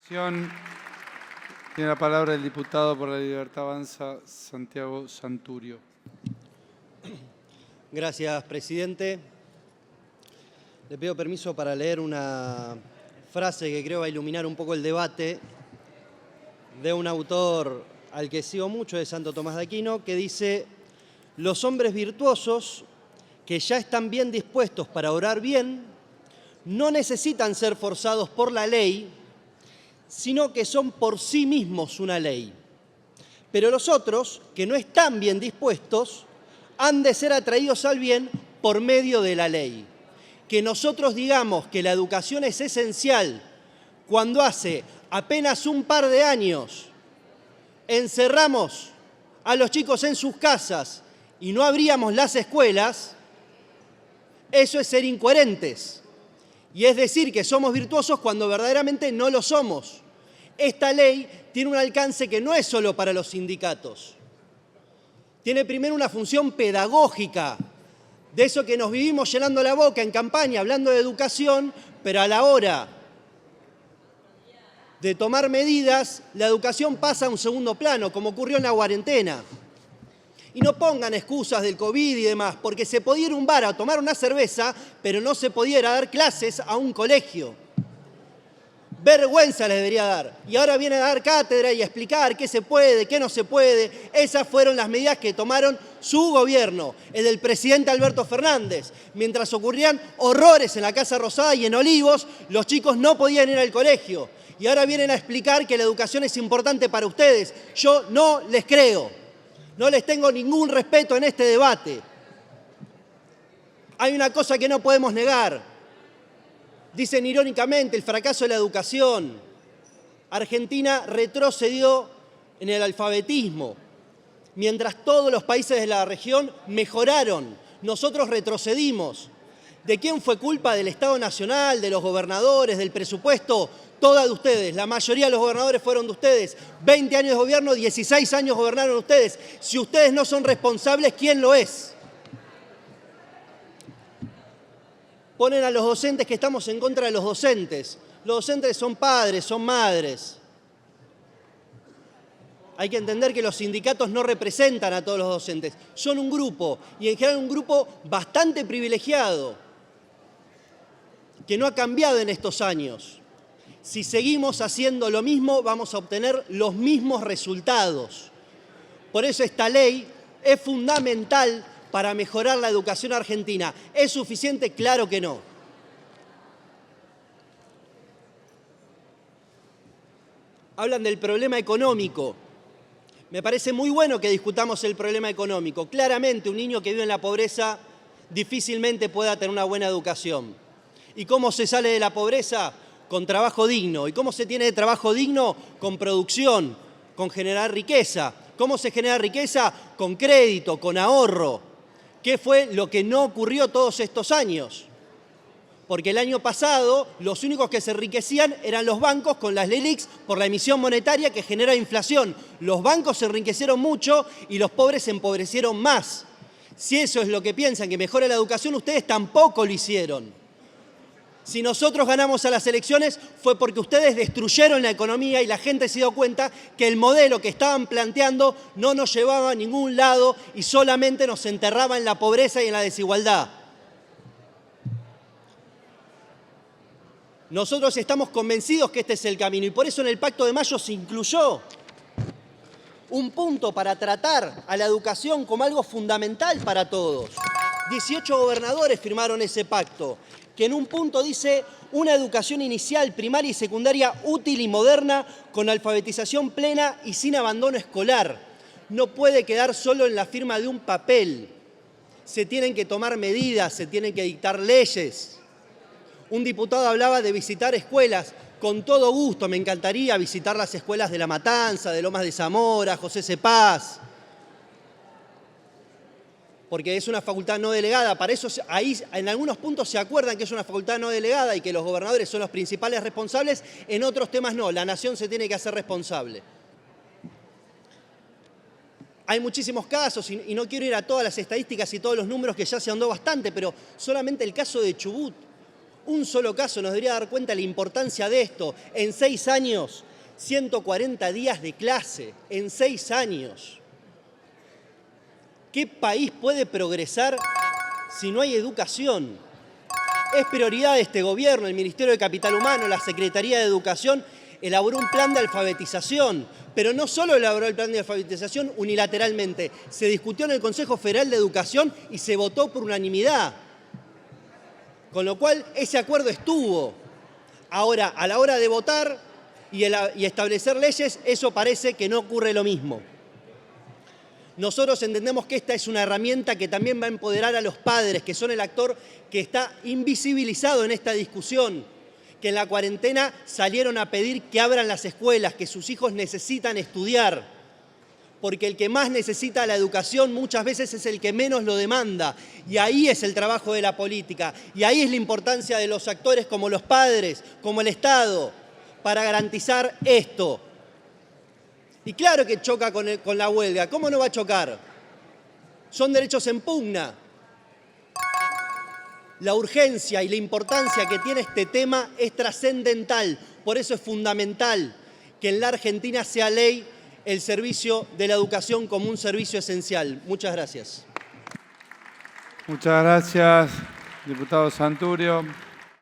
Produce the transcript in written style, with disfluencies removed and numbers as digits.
Tiene la palabra el diputado por la Libertad Avanza, Santiago Santurio. Gracias, presidente. Le pido permiso para leer una frase que creo va a iluminar un poco el debate de un autor al que sigo mucho, de Santo Tomás de Aquino, que dice: los hombres virtuosos que ya están bien dispuestos para orar bien no necesitan ser forzados por la ley, sino que son por sí mismos una ley. Pero los otros, que no están bien dispuestos, han de ser atraídos al bien por medio de la ley. Que nosotros digamos que la educación es esencial cuando hace apenas un par de años encerramos a los chicos en sus casas y no abríamos las escuelas, eso es ser incoherentes. Y es decir que somos virtuosos cuando verdaderamente no lo somos. Esta ley tiene un alcance que no es solo para los sindicatos. Tiene primero una función pedagógica, de eso que nos vivimos llenando la boca en campaña, hablando de educación, pero a la hora de tomar medidas, la educación pasa a un segundo plano, como ocurrió en la cuarentena. Y no pongan excusas del COVID y demás, porque se podía ir a un bar a tomar una cerveza, pero no se podía ir a dar clases a un colegio. Vergüenza les debería dar. Y ahora viene a dar cátedra y a explicar qué se puede, qué no se puede. Esas fueron las medidas que tomaron su gobierno, el del presidente Alberto Fernández. Mientras ocurrían horrores en la Casa Rosada y en Olivos, los chicos no podían ir al colegio. Y ahora vienen a explicar que la educación es importante para ustedes. Yo no les creo. No les tengo ningún respeto en este debate. Hay una cosa que no podemos negar. Dicen irónicamente el fracaso de la educación. Argentina retrocedió en el alfabetismo, mientras todos los países de la región mejoraron. Nosotros retrocedimos. ¿De quién fue culpa? Del Estado Nacional, de los gobernadores, del presupuesto. Todas de ustedes, la mayoría de los gobernadores fueron de ustedes. 20 años de gobierno, 16 años gobernaron ustedes. Si ustedes no son responsables, ¿quién lo es? Ponen a los docentes que estamos en contra de los docentes. Los docentes son padres, son madres. Hay que entender que los sindicatos no representan a todos los docentes. Son un grupo, y en general un grupo bastante privilegiado, que no ha cambiado en estos años. Si seguimos haciendo lo mismo, vamos a obtener los mismos resultados. Por eso esta ley es fundamental para mejorar la educación argentina. ¿Es suficiente? Claro que no. Hablan del problema económico. Me parece muy bueno que discutamos el problema económico. Claramente, un niño que vive en la pobreza difícilmente pueda tener una buena educación. ¿Y cómo se sale de la pobreza? Con trabajo digno. ¿Y cómo se tiene trabajo digno? Con producción, con generar riqueza. ¿Cómo se genera riqueza? Con crédito, con ahorro. ¿Qué fue lo que no ocurrió todos estos años? Porque el año pasado los únicos que se enriquecían eran los bancos con las LELIQs por la emisión monetaria que genera inflación. Los bancos se enriquecieron mucho y los pobres se empobrecieron más. Si eso es lo que piensan, que mejora la educación, ustedes tampoco lo hicieron. Si nosotros ganamos a las elecciones fue porque ustedes destruyeron la economía y la gente se dio cuenta que el modelo que estaban planteando no nos llevaba a ningún lado y solamente nos enterraba en la pobreza y en la desigualdad. Nosotros estamos convencidos que este es el camino y por eso en el Pacto de Mayo se incluyó un punto para tratar a la educación como algo fundamental para todos. 18 gobernadores firmaron ese pacto, que en un punto dice una educación inicial, primaria y secundaria útil y moderna, con alfabetización plena y sin abandono escolar. No puede quedar solo en la firma de un papel. Se tienen que tomar medidas, se tienen que dictar leyes. Un diputado hablaba de visitar escuelas. Con todo gusto, me encantaría visitar las escuelas de La Matanza, de Lomas de Zamora, José Cepaz, porque es una facultad no delegada. Para eso ahí en algunos puntos se acuerdan que es una facultad no delegada y que los gobernadores son los principales responsables, en otros temas no, la nación se tiene que hacer responsable. Hay muchísimos casos y no quiero ir a todas las estadísticas y todos los números que ya se ahondó bastante, pero solamente el caso de Chubut. Un solo caso nos debería dar cuenta de la importancia de esto. En 6 años, 140 días de clase. En 6 años. ¿Qué país puede progresar si no hay educación? Es prioridad de este gobierno, el Ministerio de Capital Humano, la Secretaría de Educación, elaboró un plan de alfabetización, pero no solo elaboró el plan de alfabetización unilateralmente, se discutió en el Consejo Federal de Educación y se votó por unanimidad. Con lo cual, ese acuerdo estuvo. Ahora, a la hora de votar y establecer leyes, eso parece que no ocurre lo mismo. Nosotros entendemos que esta es una herramienta que también va a empoderar a los padres, que son el actor que está invisibilizado en esta discusión, que en la cuarentena salieron a pedir que abran las escuelas, que sus hijos necesitan estudiar, porque el que más necesita la educación muchas veces es el que menos lo demanda, y ahí es el trabajo de la política, y ahí es la importancia de los actores como los padres, como el Estado, para garantizar esto. Y claro que choca con la huelga. ¿Cómo no va a chocar? Son derechos en pugna. La urgencia y la importancia que tiene este tema es trascendental. Por eso es fundamental que en la Argentina sea ley el servicio de la educación como un servicio esencial. Muchas gracias. Muchas gracias, diputado Santurio.